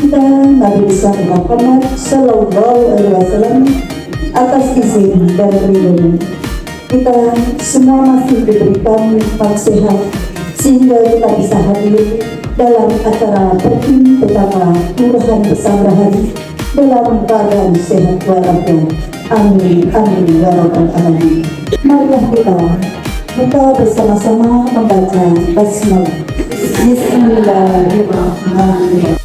kita Nabi besar Muhammad Sallallahu Alaihi Wasallam atas izin dan ridhonya. Kita semua masih diberikan nikmat sehat sehingga kita bisa hadir dalam acara penting pertama Kelurahan Pesanggerahan dalam keadaan sehat walafiat. Amin amin ya rabbal alamin. Marilah kita buka bersama-sama membaca basmalah. Bismillahirrahmanirrahim.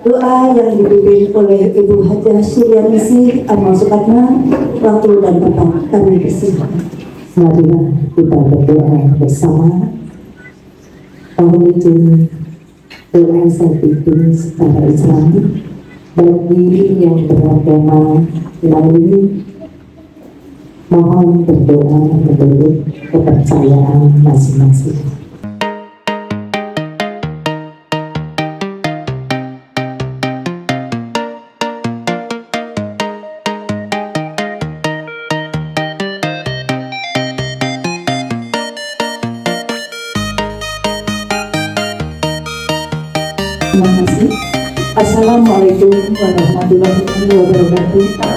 Doa yang dipimpin oleh Ibu Hajah Syirianisi Amal Sukatna, waktu dan tempat kami persilahkan. Marilah kita berdoa bersama. Mohon doa saat itu secara Islam bagi yang beragama lain. Mohon berdoa menurut kepercayaan masing-masing. Terima kasih. Assalamualaikum warahmatullahi wabarakatuh.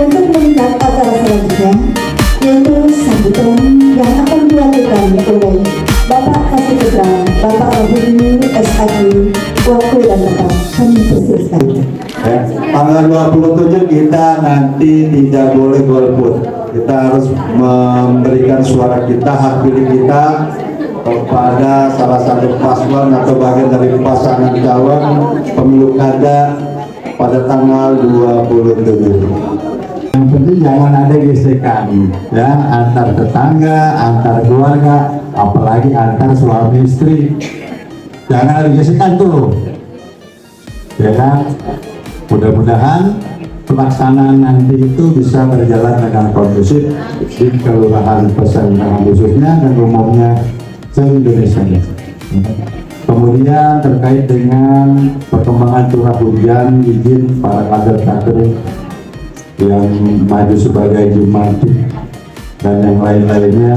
Untuk melihat acara selanjutnya, yaitu sambutan yang akan dilakukan oleh Bapak Kasih Putra, Bapak Rohini SAG, waktu dan tempat kami persilahkan. Ya, tanggal 27 kita nanti tidak boleh golput. Kita harus memberikan suara kita, hak pilih kita kepada salah satu paslon atau bagian dari pasangan calon pemilu kada pada tanggal 27. Yang penting jangan ada gesekan ya, antar tetangga, antar keluarga, apalagi antar suami istri. Jangan ada gesekan tuh. Ya kan? Mudah-mudahan pelaksanaan nanti itu bisa berjalan dengan kondusif di Kelurahan Pesanggerahan khususnya dan umumnya se-Indonesia. Kemudian terkait dengan perkembangan curah hujan, izin para kader-kader yang maju sebagai jumatik dan yang lain-lainnya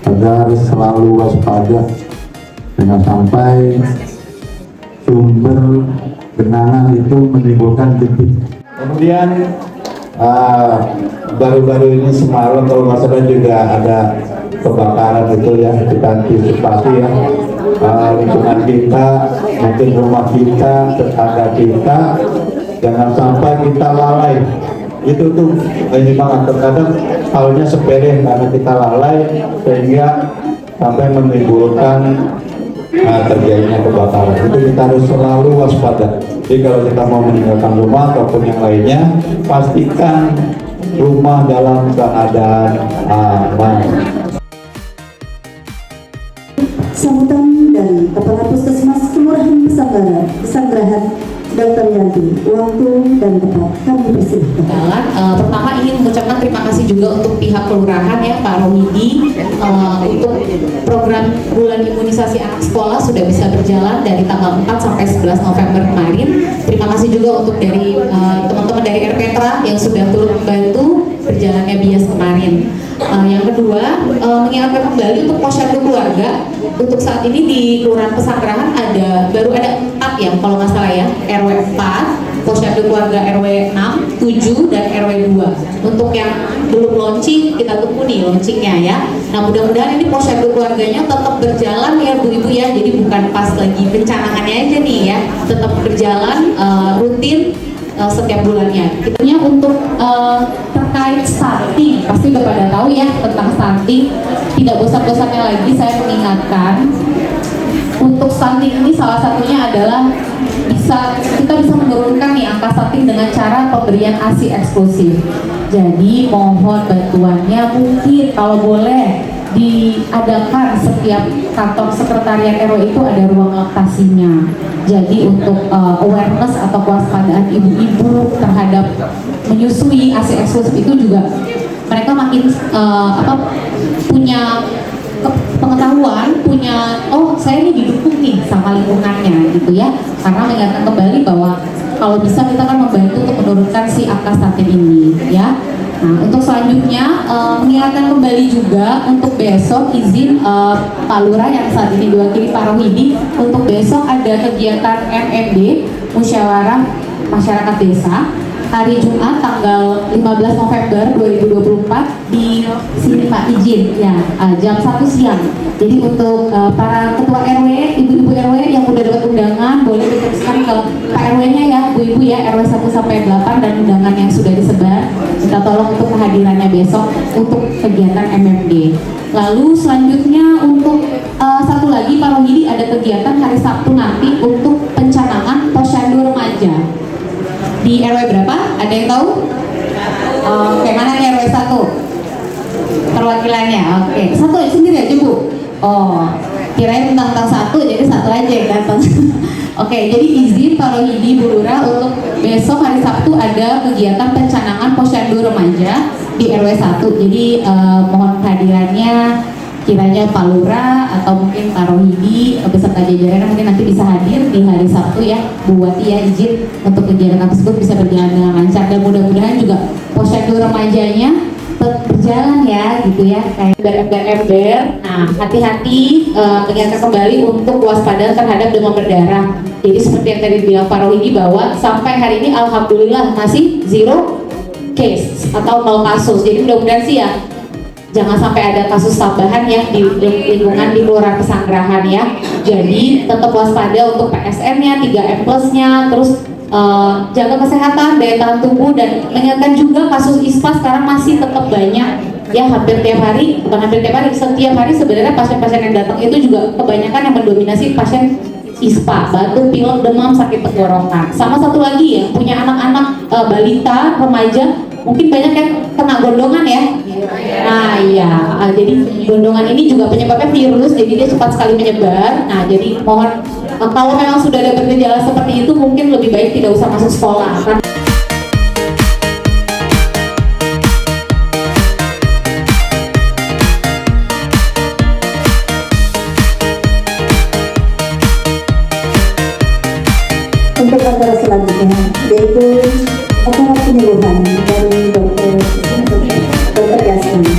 agar selalu waspada jangan sampai sumber genangan itu menimbulkan titik. Kemudian baru-baru ini semalam kalau nggak salah juga ada kebakaran itu ya, kita antisipasi ya, lingkungan kita, mungkin rumah kita, tetangga kita, jangan sampai kita lalai. Itu tuh ini banget, terkadang halnya sepele karena kita lalai sehingga sampai menimbulkan terjadinya kebakaran. Itu kita harus selalu waspada. Jadi kalau kita mau meninggalkan rumah ataupun yang lainnya, pastikan rumah dalam keadaan aman. Sambutan dari Kepala Puskesmas Kelurahan Pesanggerahan Dr. Yanti, waktu dan tempat kami persilahkan. Pertama ingin mengucapkan terima kasih juga untuk pihak kelurahan ya Pak Rohidi untuk program bulan imunisasi anak sekolah sudah bisa berjalan dari tanggal 4 sampai 11 November kemarin. Terima kasih juga untuk dari teman-teman dari RPTRA yang sudah turut membantu berjalannya bias kemarin. Yang kedua, mengingatkan kembali untuk posyandu keluarga. Untuk saat ini di Kelurahan Pesanggerahan baru ada 4 ya kalau nggak salah ya, RW 4 Posyandu Keluarga RW 6, 7, dan RW 2. Untuk yang belum launching, kita tunggu nih launchingnya ya. Nah mudah-mudahan ini posyandu keluarganya tetap berjalan ya Bu Ibu ya. Jadi bukan pas lagi pencanangannya aja nih ya, tetap berjalan rutin setiap bulannya. Kitanya untuk terkait stunting, pasti udah pada tahu ya tentang stunting. Tidak bosan-bosannya lagi saya mengingatkan, untuk stunting ini salah satunya adalah kita bisa menurunkan nih angka stunting dengan cara pemberian ASI eksklusif. Jadi mohon bantuannya, mungkin kalau boleh diadakan setiap kantor sekretariat RW itu ada ruang laktasinya. Jadi untuk awareness atau kewaspadaan ibu-ibu terhadap menyusui ASI eksklusif itu juga mereka makin punya pengetahuan, punya saya ini didukung nih sama lingkungannya gitu ya. Karena mengingatkan kembali bahwa kalau bisa kita kan membantu untuk menurunkan si angka stunting ini ya. Nah, untuk selanjutnya mengingatkan kembali juga untuk besok izin Pak Lurah yang saat ini diwakili Pak Rohidi, untuk besok ada kegiatan MMD Musyawarah Masyarakat Desa hari Jumat tanggal 15 November 2024 di sini Pak izin ya, jam 1 siang. Jadi untuk para ketua RW, ibu-ibu RW yang udah dapat undangan boleh diteruskan ke Pak RW-nya ya, Bu Ibu ya, RW 1 sampai 8 dan undangan yang sudah disebar. Kita tolong untuk kehadirannya besok untuk kegiatan MMD. Lalu selanjutnya untuk satu lagi Pak Rohidi ada kegiatan hari Sabtu nanti untuk pencanangan posyandu remaja. Di RW berapa? Ada yang tahu? Oke, mana nih RW 1? Perwakilannya, oke. Satu sendiri aja Bu? Oh, kirain tentang satu, jadi satu aja yang datang. Oke, jadi izin Pak Rohidi Bu Lurah untuk besok hari Sabtu ada kegiatan pencanangan posyandu remaja di RW 1. Jadi mohon kehadirannya, kiranya Pak Lurah atau mungkin Pak Rohidi beserta jajarannya mungkin nanti bisa hadir di hari Sabtu ya. Bu Wati ya izin untuk kegiatan tersebut bisa berjalan dengan lancar dan mudah-mudahan juga posyandu remajanya tetap berjalan ya gitu ya, kayak ember. Nah hati-hati mengingatkan kembali untuk waspada terhadap demam berdarah. Jadi seperti yang tadi bilang Pak Rohidi bahwa sampai hari ini alhamdulillah masih 0 case atau 0 kasus. Jadi mudah-mudahan sih ya jangan sampai ada kasus tambahan ya di lingkungan di Kelurahan Pesanggerahan ya. Jadi tetap waspada untuk PSN-nya, 3M+-nya, terus jaga kesehatan, daya tahan tubuh, dan mengingatkan juga kasus ISPA sekarang masih tetap banyak ya, hampir tiap hari, bukan hampir tiap hari, setiap hari sebenarnya pasien-pasien yang datang itu juga kebanyakan yang mendominasi pasien ISPA, batuk, pilek, demam, sakit tenggorokan. Sama satu lagi ya, punya anak-anak balita, remaja, mungkin banyak yang kena gondongan ya. Nah iya, jadi gondongan ini juga penyebabnya virus, jadi dia cepat sekali menyebar. Nah jadi mohon kalau memang sudah ada bergejala seperti itu mungkin lebih baik tidak usah masuk sekolah. Untuk acara selanjutnya yaitu acara penyuluhan dari Dr. Yasmin.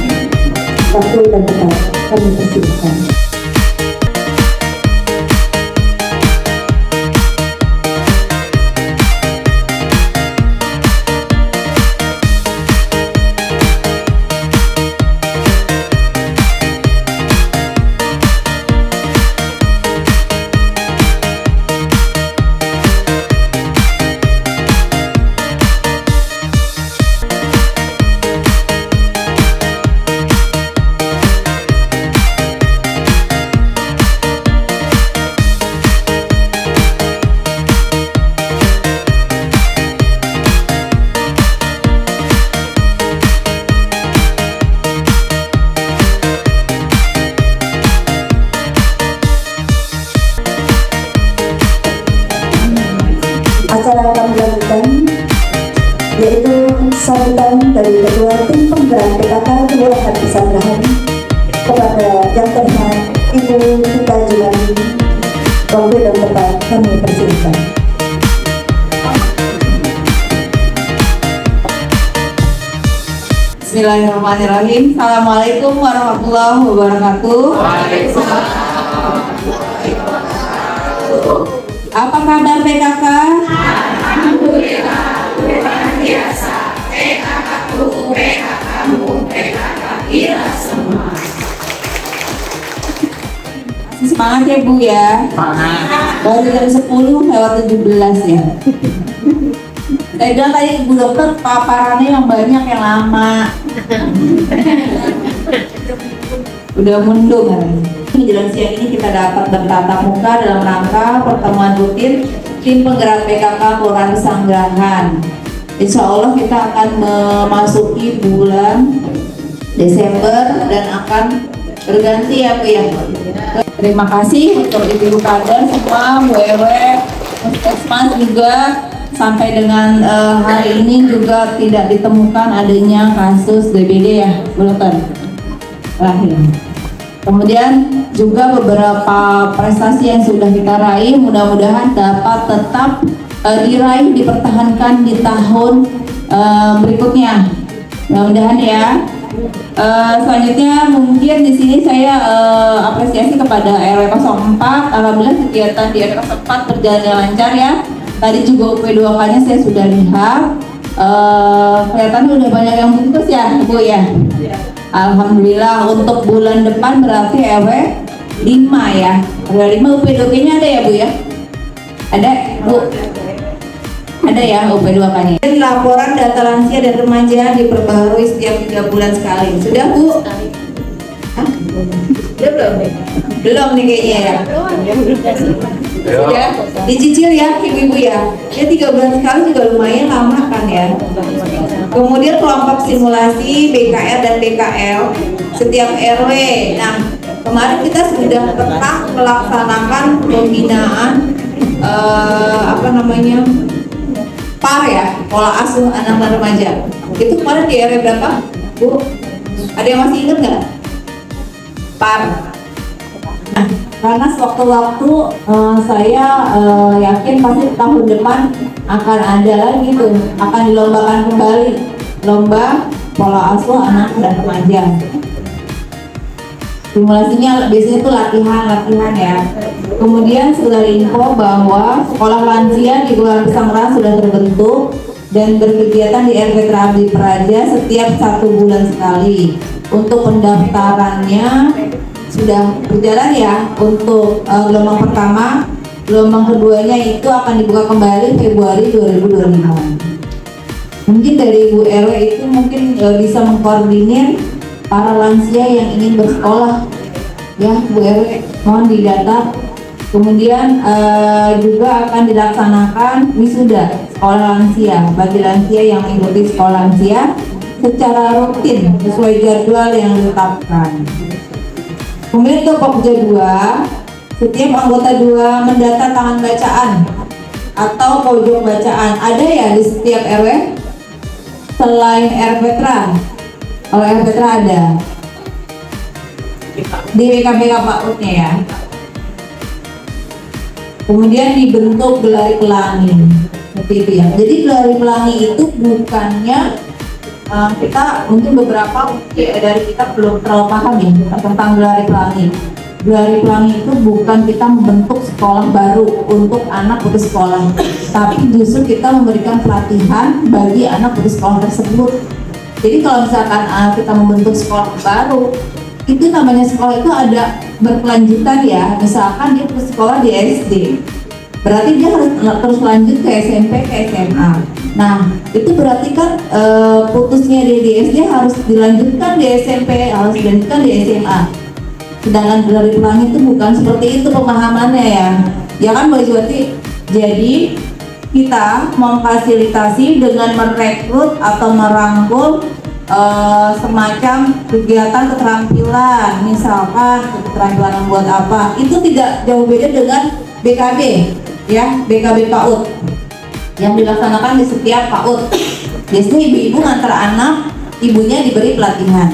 Waktu dan tempat kami persilakan. Acara akan dilakukan yaitu sambutan dari Ketua Tim Penggerak PKK Kelurahan Pesanggerahan kepada yang terhormat Ibu Tika Julani. Waktu dan tempat kami persilakan. Bismillahirrahmanirrahim. Assalamualaikum warahmatullahi wabarakatuh. Apa kabar PKK? Semangat ya Bu ya. Baru jam 10 lewat 17 ya. Saya bilang tadi Bu Dokter paparannya yang banyak yang lama. Udah mundur kan. Menjelang siang ini kita dapat bertatap muka dalam rangka pertemuan rutin tim penggerak PKK Kelurahan Sanggrahan. Insya Allah kita akan memasuki bulan Desember dan akan berganti ya Bu ya. Terima kasih untuk ibu-ibu kader semua, Bu RW, Puskesmas juga sampai dengan hari ini juga tidak ditemukan adanya kasus DBD ya, Bu Dokter. Terakhir. Kemudian juga beberapa prestasi yang sudah kita raih mudah-mudahan dapat tetap diraih, dipertahankan di tahun berikutnya. Mudah-mudahan ya. Selanjutnya mungkin di sini saya apresiasi kepada RW 04. Alhamdulillah kegiatan di RW 04 berjalan dengan lancar ya. Tadi juga UP2K-nya saya sudah lihat. Kelihatannya udah banyak yang bungkus ya Bu ya. Alhamdulillah untuk bulan depan berarti RW 5 ya. RW 5 UP2K-nya ada ya Bu ya? Ada Bu? Ada ya UP2K-nya. Dan laporan data lansia dan remaja diperbarui setiap 3 bulan sekali. Sudah Bu? Hah? Belum? Belum nih kayaknya ya. Sudah? Dicicil ya ibu-ibu ya. Ya 3 bulan sekali juga lumayan lama kan ya. Kemudian kelompok simulasi BKR dan BKL setiap RW. Nah kemarin kita sudah pernah melaksanakan pembinaan PAR ya, pola asuh anak dan remaja. Itu kemarin di RW berapa, Bu? Ada yang masih ingat nggak? PAR. Nah, karena sewaktu-waktu saya yakin pasti tahun depan akan ada lagi tuh, akan dilombakan kembali lomba pola asuh anak dan remaja. Simulasinya biasanya itu latihan ya. Kemudian sekedar info bahwa sekolah lansia di Kelurahan Sanggrahan sudah terbentuk dan berkegiatan di RW Terabdi Praja setiap 1 bulan sekali. Untuk pendaftarannya sudah berjalan ya untuk gelombang pertama. Gelombang keduanya itu akan dibuka kembali Februari 2025. Mungkin dari Ibu RW itu mungkin bisa mengkoordinir para lansia yang ingin bersekolah ya Bu RW, mohon didata. Kemudian juga akan dilaksanakan wisuda sekolah lansia bagi lansia yang mengikuti sekolah lansia secara rutin sesuai jadwal yang ditetapkan. Kemudian untuk Pokja 2, setiap anggota 2 mendata tangan bacaan atau pojok bacaan ada ya di setiap RW selain RPTRA. Kalau RPTRA ada di BKBK PAUD-nya ya. Kemudian dibentuk gelari pelangi seperti itu ya. Jadi gelari pelangi itu bukannya kita mungkin beberapa dari kita belum terlalu paham ya tentang gelari pelangi. Gelari pelangi itu bukan kita membentuk sekolah baru untuk anak putus sekolah, tapi justru kita memberikan pelatihan bagi anak putus sekolah tersebut. Jadi kalau misalkan kita membentuk sekolah baru, itu namanya sekolah itu ada berkelanjutan ya. Misalkan dia putus sekolah di SD, berarti dia harus terus lanjut ke SMP, ke SMA. Nah, itu berarti kan putusnya dia di SD harus dilanjutkan di SMP, harus dilanjutkan di SMA. Sedangkan gelari pelangi itu bukan seperti itu pemahamannya ya. Ya kan Mbak Juwati? Jadi kita memfasilitasi dengan merekrut atau merangkul semacam kegiatan keterampilan, misalkan keterampilan membuat apa, itu tidak jauh beda dengan BKB ya, BKB PAUD yang dilaksanakan di setiap PAUD. Biasanya ibu-ibu ngantar anak, ibunya diberi pelatihan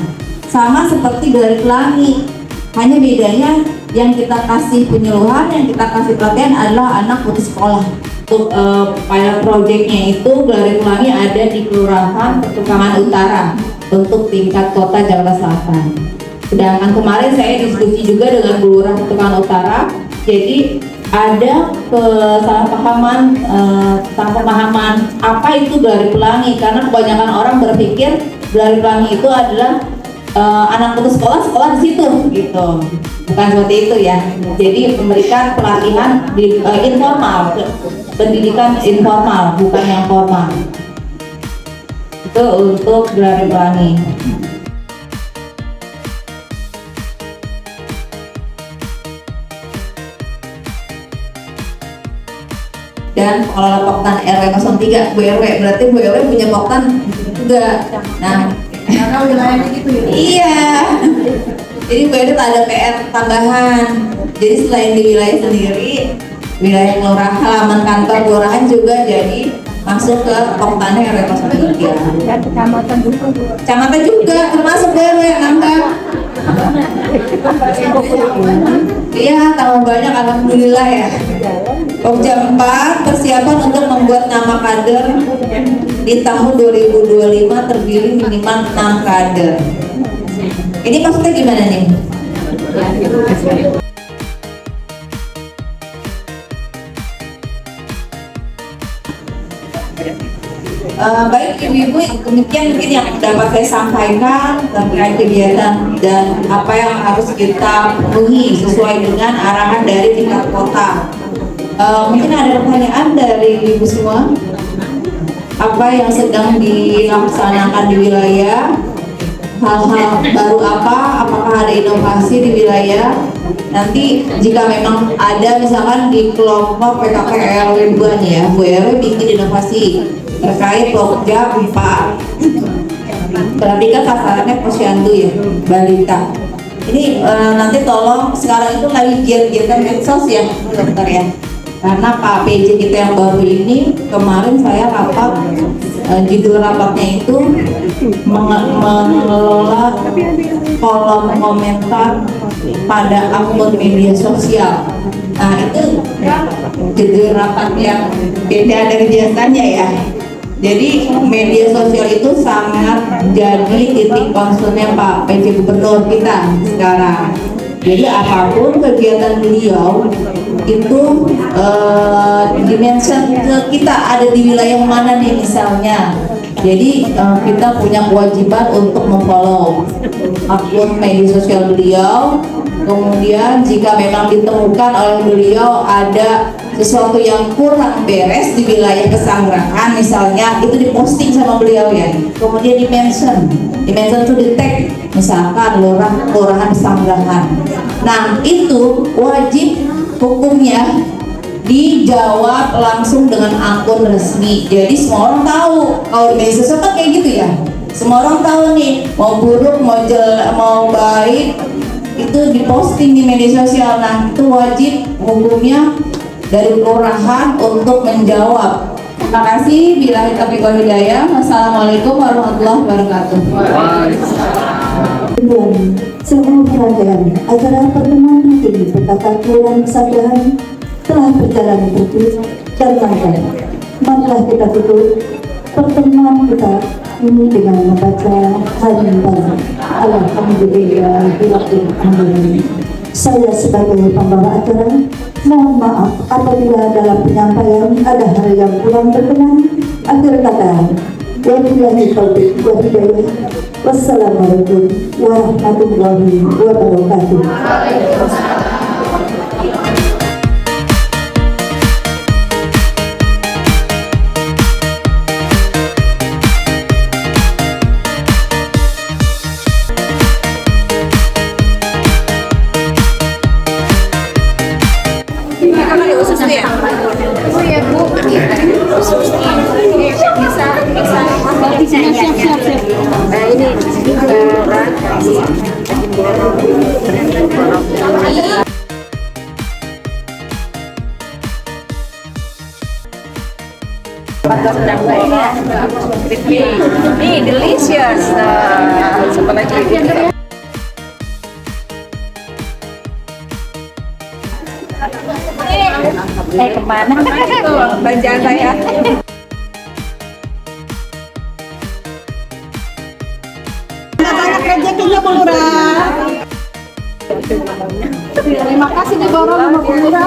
sama seperti gelari pelangi, hanya bedanya yang kita kasih penyuluhan, yang kita kasih pelatihan adalah anak putus sekolah. Untuk pilot projectnya itu gelari pelangi ada di Kelurahan Pertukangan Utara untuk tingkat kota Jakarta Selatan. Sedangkan kemarin saya diskusi juga dengan Kelurahan Pertukangan Utara, jadi ada kesalahpahaman tentang pemahaman apa itu gelari pelangi, karena kebanyakan orang berpikir Gelari Pelangi itu adalah anak putus sekolah di situ gitu. Bukan seperti itu ya. Jadi memberikan pelatihan di informal, pendidikan informal, bukan yang formal. Itu untuk Gelari Pelangi. Dan pengelola Poktan RW 03 Bu RW, berarti Bu RW punya Poktan juga. Nah, karena wilayahnya gitu ya? Iya. Jadi Bu RW ada PR tambahan. Jadi selain di wilayah sendiri, wilayah kelurahan, halaman kantor kelurahan juga jadi masuk ke Poktan RW 03. Dan kecamatan juga. Kecamatan juga termasuk Bu RW nambah. Iya, tambah banyak alhamdulillah ya. Pokja 4 persiapan untuk membuat nama kader di tahun 2025 terdiri minimal 6 kader. Ini maksudnya gimana nih? Baik ibu-ibu, demikian mungkin yang dapat saya sampaikan terkait kegiatan dan apa yang harus kita penuhi sesuai dengan arahan dari tingkat kota. Mungkin ada pertanyaan dari ibu semua? Apa yang sedang dilaksanakan di wilayah? Hal-hal baru apa? Apakah ada inovasi di wilayah? Nanti jika memang ada misalkan di kelompok PKK RW 2 nih ya, Bu RW bikin inovasi terkait Pokja 4. Berarti kan sasarannya posyandu ya, balita. Ini nanti tolong, sekarang itu lagi giat-giatan medsos ya dokter ya. Karena Pak PJ kita yang baru ini, kemarin saya rapat, judul rapatnya itu mengelola kolom komentar pada akun media sosial. Nah itu judul rapat yang beda dari biasanya ya. Jadi media sosial itu sangat jadi titik concernnya Pak PJ Gubernur kita sekarang. Jadi apapun kegiatan beliau itu dimension ke kita ada di wilayah mana nih misalnya. Jadi kita punya kewajiban untuk memfollow akun media sosial beliau. Kemudian jika memang ditemukan oleh beliau ada sesuatu yang kurang beres di wilayah Pesanggerahan misalnya, itu diposting sama beliau ya. Kemudian dimention itu di tag misalkan kelurahan Pesanggerahan. Nah itu wajib hukumnya dijawab langsung dengan akun resmi. Jadi semua orang tahu. Kalau di media sosial kan kayak gitu ya. Semua orang tahu nih, mau buruk, mau jelek, mau baik, itu diposting di media sosial. Nah itu wajib hukumnya dari kelurahan untuk menjawab. Terima kasih. Billahi taufiq wal hidayah. Wassalamualaikum warahmatullahi wabarakatuh. Semua perhatian acara pertemuan ini PKK Kelurahan Pesanggerahan telah berjalan tertib dan lancar. Marilah kita tutup pertemuan kita ini dengan membaca Hamdalah. Alhamdulillahirabbil alamin. Saya sebagai pembawa acara mohon maaf apabila dalam penyampaian ada hal yang kurang berkenan. Akhir kata, wabillahi taufiq wal hidayah. Wassalamualaikum warahmatullahi wabarakatuh. Ini delicious. Siapa lagi? Kemana? Belanjaan saya. Banyak rezekinya Bu Lurah. Terima kasih di Borong 50.000.